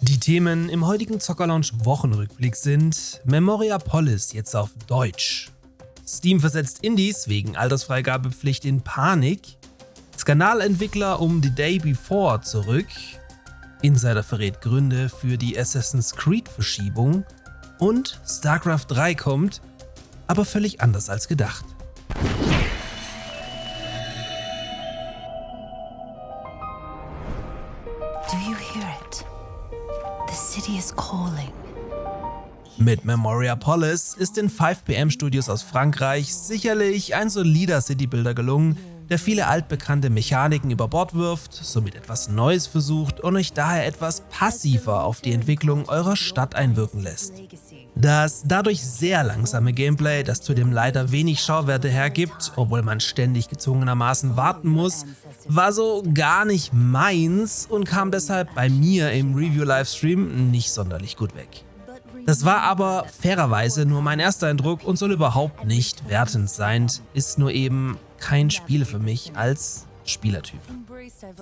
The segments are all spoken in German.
Die Themen im heutigen Zocker-Lounge Wochenrückblick sind Memoriapolis jetzt auf Deutsch, Steam versetzt Indies wegen Altersfreigabepflicht in Panik, Skandalentwickler um The Day Before zurück, Insider verrät Gründe für die Assassin's Creed Verschiebung und StarCraft 3 kommt, aber völlig anders als gedacht. Do you hear it? The city is calling. Mit Memoriapolis ist den 5PM Studios aus Frankreich sicherlich ein solider Citybuilder gelungen, der viele altbekannte Mechaniken über Bord wirft, somit etwas Neues versucht und euch daher etwas passiver auf die Entwicklung eurer Stadt einwirken lässt. Das dadurch sehr langsame Gameplay, das zudem leider wenig Schauwerte hergibt, obwohl man ständig gezwungenermaßen warten muss, war so gar nicht meins und kam deshalb bei mir im Review-Livestream nicht sonderlich gut weg. Das war aber fairerweise nur mein erster Eindruck und soll überhaupt nicht wertend sein, ist nur eben kein Spiel für mich als Spielertyp.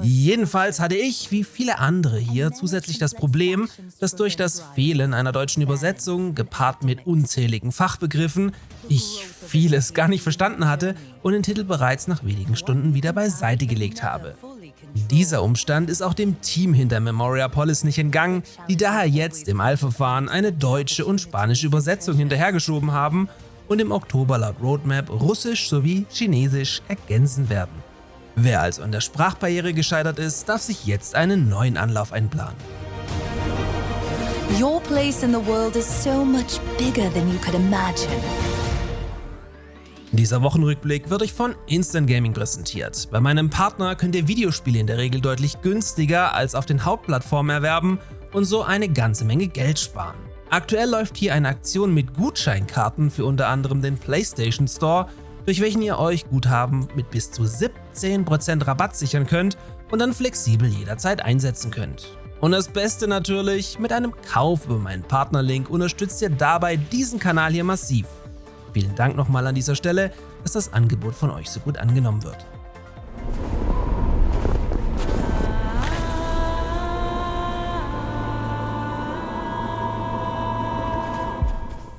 Jedenfalls hatte ich, wie viele andere hier, zusätzlich das Problem, dass durch das Fehlen einer deutschen Übersetzung, gepaart mit unzähligen Fachbegriffen, ich vieles gar nicht verstanden hatte und den Titel bereits nach wenigen Stunden wieder beiseite gelegt habe. Dieser Umstand ist auch dem Team hinter Memoriapolis nicht entgangen, die daher jetzt im Eilverfahren eine deutsche und spanische Übersetzung hinterhergeschoben haben und im Oktober laut Roadmap Russisch sowie Chinesisch ergänzen werden. Wer also an der Sprachbarriere gescheitert ist, darf sich jetzt einen neuen Anlauf einplanen. Your place in the world is so much bigger than you could imagine. Dieser Wochenrückblick wird euch von Instant Gaming präsentiert. Bei meinem Partner könnt ihr Videospiele in der Regel deutlich günstiger als auf den Hauptplattformen erwerben und so eine ganze Menge Geld sparen. Aktuell läuft hier eine Aktion mit Gutscheinkarten für unter anderem den PlayStation Store, durch welchen ihr euch Guthaben mit bis zu 17% Rabatt sichern könnt und dann flexibel jederzeit einsetzen könnt. Und das Beste natürlich, mit einem Kauf über meinen Partnerlink unterstützt ihr dabei diesen Kanal hier massiv. Vielen Dank nochmal an dieser Stelle, dass das Angebot von euch so gut angenommen wird.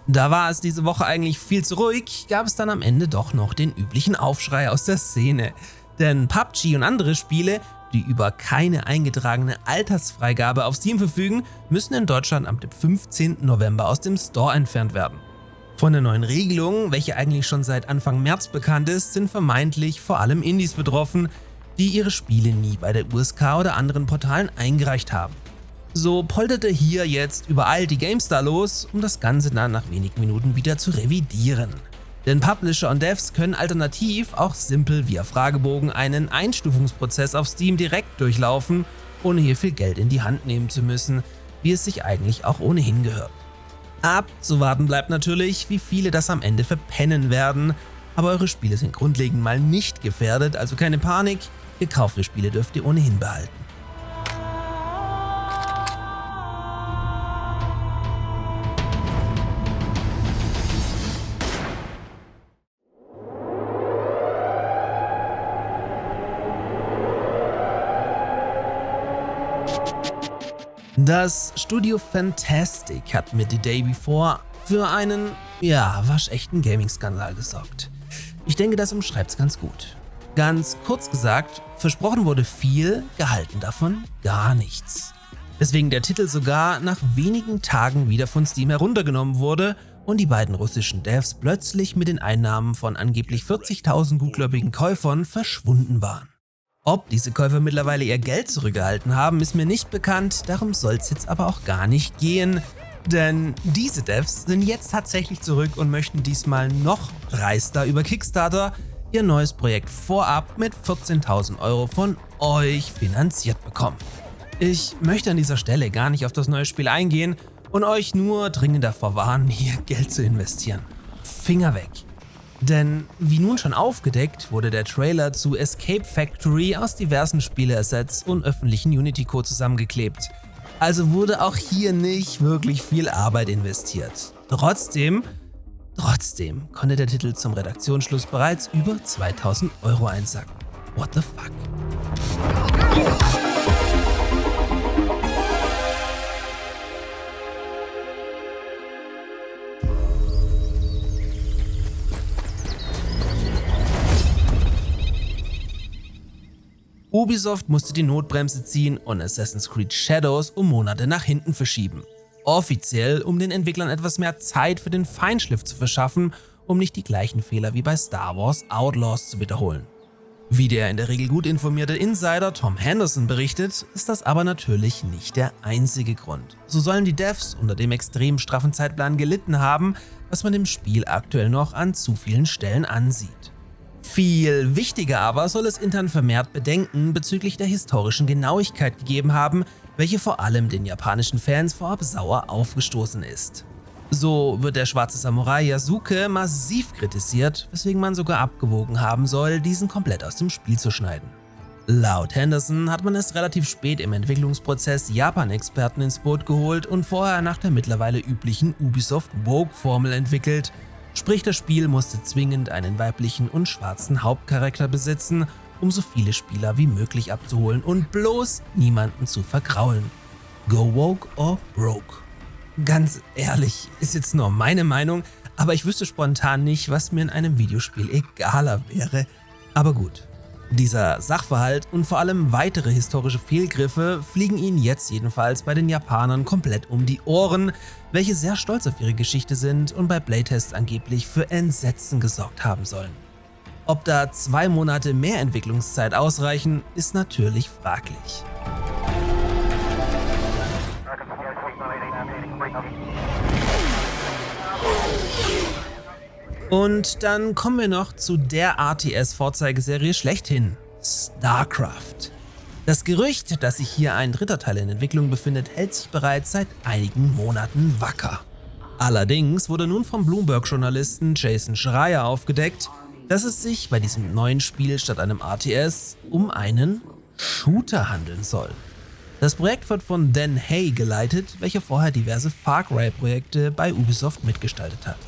Da war es diese Woche eigentlich viel zu ruhig, gab es dann am Ende doch noch den üblichen Aufschrei aus der Szene. Denn PUBG und andere Spiele, die über keine eingetragene Altersfreigabe auf Steam verfügen, müssen in Deutschland am 15. November aus dem Store entfernt werden. Von der neuen Regelung, welche eigentlich schon seit Anfang März bekannt ist, sind vermeintlich vor allem Indies betroffen, die ihre Spiele nie bei der USK oder anderen Portalen eingereicht haben. So polterte hier jetzt überall die GameStar los, um das Ganze dann nach wenigen Minuten wieder zu revidieren. Denn Publisher und Devs können alternativ auch simpel via Fragebogen einen Einstufungsprozess auf Steam direkt durchlaufen, ohne hier viel Geld in die Hand nehmen zu müssen, wie es sich eigentlich auch ohnehin gehört. Abzuwarten bleibt natürlich, wie viele das am Ende verpennen werden, aber eure Spiele sind grundlegend mal nicht gefährdet, also keine Panik, gekaufte Spiele dürft ihr ohnehin behalten. Das Studio Fantastic hat mit The Day Before für einen, waschechten Gaming-Skandal gesorgt. Ich denke, das umschreibt's ganz gut. Ganz kurz gesagt, versprochen wurde viel, gehalten davon gar nichts. Weswegen der Titel sogar nach wenigen Tagen wieder von Steam heruntergenommen wurde und die beiden russischen Devs plötzlich mit den Einnahmen von angeblich 40.000 gutgläubigen Käufern verschwunden waren. Ob diese Käufer mittlerweile ihr Geld zurückgehalten haben, ist mir nicht bekannt, darum soll es jetzt aber auch gar nicht gehen. Denn diese Devs sind jetzt tatsächlich zurück und möchten diesmal noch dreister über Kickstarter ihr neues Projekt vorab mit 14.000 € von euch finanziert bekommen. Ich möchte an dieser Stelle gar nicht auf das neue Spiel eingehen und euch nur dringend davor warnen, hier Geld zu investieren. Finger weg. Denn wie nun schon aufgedeckt, wurde der Trailer zu Escape Factory aus diversen Spieleassets und öffentlichen Unity-Code zusammengeklebt. Also wurde auch hier nicht wirklich viel Arbeit investiert. Trotzdem konnte der Titel zum Redaktionsschluss bereits über 2.000 € einsacken. What the fuck? Ubisoft musste die Notbremse ziehen und Assassin's Creed Shadows um Monate nach hinten verschieben. Offiziell, um den Entwicklern etwas mehr Zeit für den Feinschliff zu verschaffen, um nicht die gleichen Fehler wie bei Star Wars Outlaws zu wiederholen. Wie der in der Regel gut informierte Insider Tom Henderson berichtet, ist das aber natürlich nicht der einzige Grund. So sollen die Devs unter dem extrem straffen Zeitplan gelitten haben, was man dem Spiel aktuell noch an zu vielen Stellen ansieht. Viel wichtiger aber soll es intern vermehrt Bedenken bezüglich der historischen Genauigkeit gegeben haben, welche vor allem den japanischen Fans vorab sauer aufgestoßen ist. So wird der schwarze Samurai Yasuke massiv kritisiert, weswegen man sogar abgewogen haben soll, diesen komplett aus dem Spiel zu schneiden. Laut Henderson hat man es relativ spät im Entwicklungsprozess Japan-Experten ins Boot geholt und vorher nach der mittlerweile üblichen Ubisoft-Woke-Formel entwickelt. Sprich, das Spiel musste zwingend einen weiblichen und schwarzen Hauptcharakter besitzen, um so viele Spieler wie möglich abzuholen und bloß niemanden zu vergraulen. Go woke or broke. Ganz ehrlich, ist jetzt nur meine Meinung, aber ich wüsste spontan nicht, was mir in einem Videospiel egaler wäre. Aber gut. Dieser Sachverhalt und vor allem weitere historische Fehlgriffe fliegen ihnen jetzt jedenfalls bei den Japanern komplett um die Ohren, welche sehr stolz auf ihre Geschichte sind und bei Playtests angeblich für Entsetzen gesorgt haben sollen. Ob da 2 Monate mehr Entwicklungszeit ausreichen, ist natürlich fraglich. Und dann kommen wir noch zu der RTS-Vorzeigeserie schlechthin, StarCraft. Das Gerücht, dass sich hier ein dritter Teil in Entwicklung befindet, hält sich bereits seit einigen Monaten wacker. Allerdings wurde nun vom Bloomberg-Journalisten Jason Schreier aufgedeckt, dass es sich bei diesem neuen Spiel statt einem RTS um einen Shooter handeln soll. Das Projekt wird von Dan Hay geleitet, welcher vorher diverse Far Cry-Projekte bei Ubisoft mitgestaltet hat.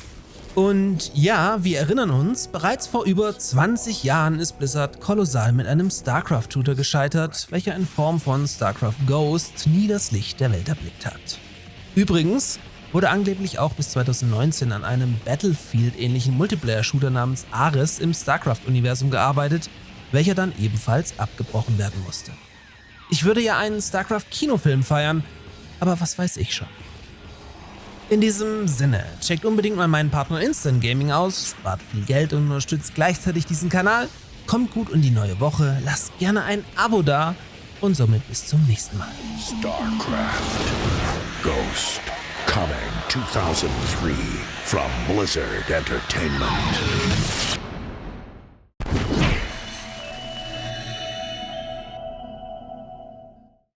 Und ja, wir erinnern uns, bereits vor über 20 Jahren ist Blizzard kolossal mit einem StarCraft-Shooter gescheitert, welcher in Form von StarCraft Ghost nie das Licht der Welt erblickt hat. Übrigens wurde angeblich auch bis 2019 an einem Battlefield-ähnlichen Multiplayer-Shooter namens Ares im StarCraft-Universum gearbeitet, welcher dann ebenfalls abgebrochen werden musste. Ich würde ja einen StarCraft-Kinofilm feiern, aber was weiß ich schon. In diesem Sinne, checkt unbedingt mal meinen Partner Instant Gaming aus, spart viel Geld und unterstützt gleichzeitig diesen Kanal, kommt gut in die neue Woche, lasst gerne ein Abo da und somit bis zum nächsten Mal. StarCraft Ghost coming 2003 from Blizzard Entertainment.